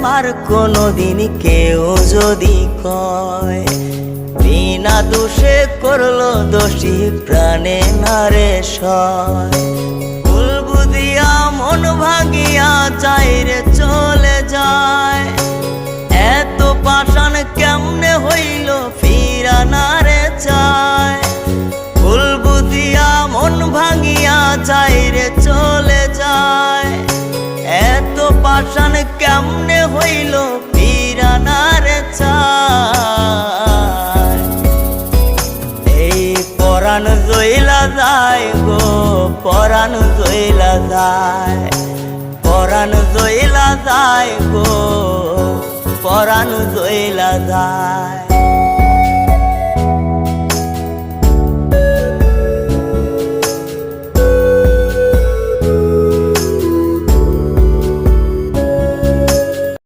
মার কোনোদিন কেউ যদি কয়, বিনা দোষে করলো দোষী প্রাণে নারে সয়। ভুল বুঝিয়া মন ভাঙিয়া যায় রে চলে যায়, এত পাষাণ কেমনে হইল ফিরা না রে চায়। ভুল বুঝিয়া মন ভাঙিয়া যায় রে চলে যায়, এত পাষাণ কেমনে হইল ফিরা না রে চায়। এই পরাণ জইলা যায় গো, পরাণ জইলা যায়, পরাণ জইলা যায় গো, পরাণ জইলা যায়।